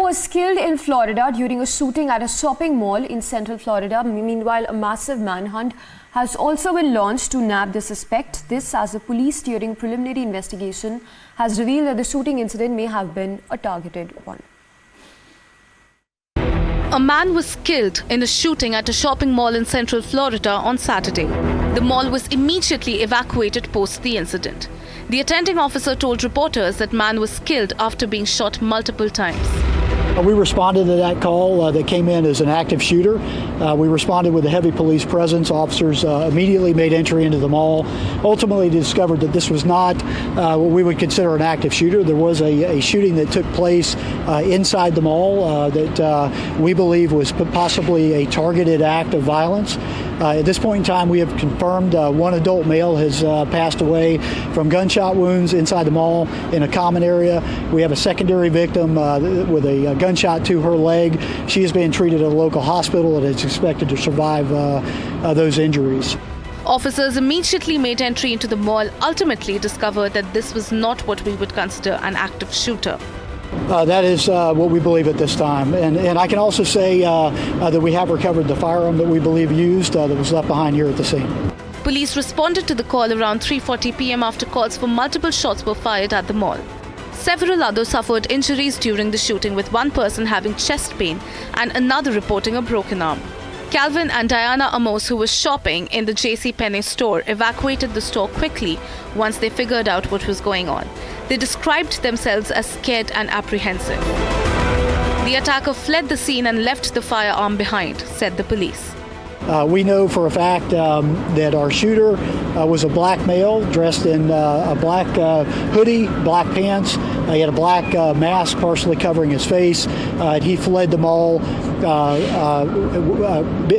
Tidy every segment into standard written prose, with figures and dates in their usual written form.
was killed in Florida during a shooting at a shopping mall in central Florida. Meanwhile, a massive manhunt has also been launched to nab the suspect. This as the police, during preliminary investigation, has revealed that the shooting incident may have been a targeted one. A man was killed in a shooting at a shopping mall in central Florida on Saturday. The mall was immediately evacuated post the incident. The attending officer told reporters that man was killed after being shot multiple times. We responded to that call that came in as an active shooter. We responded with a heavy police presence. Officers immediately made entry into the mall. Ultimately discovered that this was not what we would consider an active shooter. There was a shooting that took place inside the mall that we believe was possibly a targeted act of violence. At this point in time, we have confirmed one adult male has passed away from gunshot wounds inside the mall in a common area. We have a secondary victim with a gunshot to her leg. She is being treated at a local hospital and is expected to survive those injuries. Officers immediately made entry into the mall, ultimately discovered that this was not what we would consider an active shooter. That is what we believe at this time. And I can also say that we have recovered the firearm that we believe used that was left behind here at the scene. Police responded to the call around 3:40 p.m. after calls for multiple shots were fired at the mall. Several others suffered injuries during the shooting, with one person having chest pain and another reporting a broken arm. Calvin and Diana Amos, who was shopping in the JCPenney store, evacuated the store quickly once they figured out what was going on. They described themselves as scared and apprehensive. The attacker fled the scene and left the firearm behind, said the police. We know for a fact that our shooter was a black male dressed in a black hoodie, black pants. He had a black mask partially covering his face. He fled the mall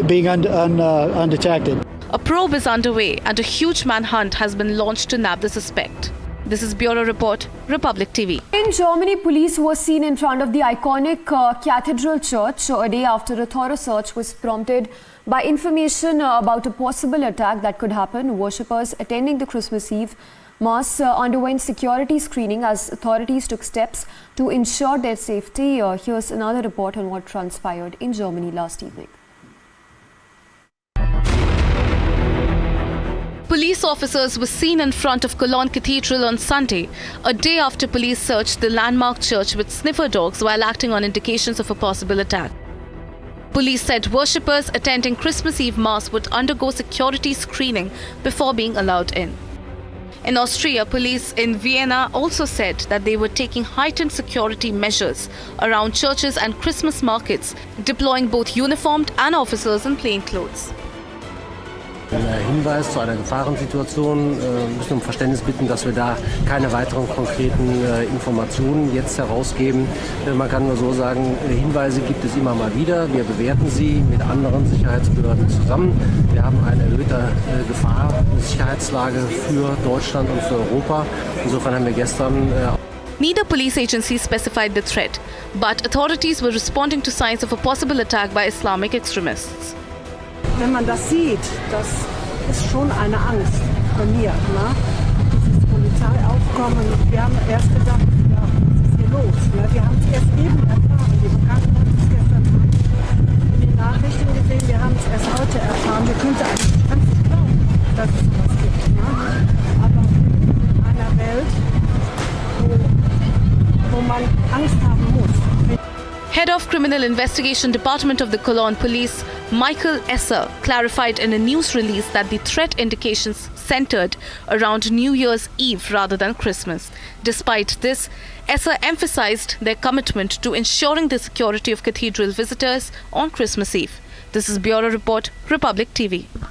being undetected. A probe is underway and a huge manhunt has been launched to nab the suspect. This is Bureau Report, Republic TV. In Germany, police were seen in front of the iconic Cathedral Church a day after a thorough search was prompted by information about a possible attack that could happen. Worshippers attending the Christmas Eve Mass underwent security screening as authorities took steps to ensure their safety. Here's another report on what transpired in Germany last evening. Police officers were seen in front of Cologne Cathedral on Sunday, a day after police searched the landmark church with sniffer dogs while acting on indications of a possible attack. Police said worshippers attending Christmas Eve Mass would undergo security screening before being allowed in. In Austria, police in Vienna also said that they were taking heightened security measures around churches and Christmas markets, deploying both uniformed and officers in plain clothes. Ein Hinweis zu einer Gefahrensituation, müssen um Verständnis bitten, dass wir da keine weiteren konkreten Informationen jetzt herausgeben. Man kann nur so sagen, Hinweise gibt es immer mal wieder. Wir bewerten sie mit anderen Sicherheitsbehörden zusammen. Wir haben eine erhöhte Sicherheitslage für Deutschland und für Europa. Insofern haben wir gestern Neither police agency specified the threat, but authorities were responding to signs of a possible attack by Islamic extremists. Wenn man das sieht, das ist schon eine Angst bei mir. Ne? Dieses Polizeiaufkommen, wir haben erst gedacht, ja, was ist hier los? Ne? Wir haben es erst eben erfahren, die Bekannten haben es gestern in den Nachrichten gesehen, wir haben es erst heute erfahren. Wir könnten eigentlich ganz nicht glauben, dass es sowas gibt. Ne? Aber in einer Welt, wo man Angst haben muss. Head of Criminal Investigation Department of the Cologne Police, Michael Esser, clarified in a news release that the threat indications centered around New Year's Eve rather than Christmas. Despite this, Esser emphasized their commitment to ensuring the security of cathedral visitors on Christmas Eve. This is Bureau Report, Republic TV.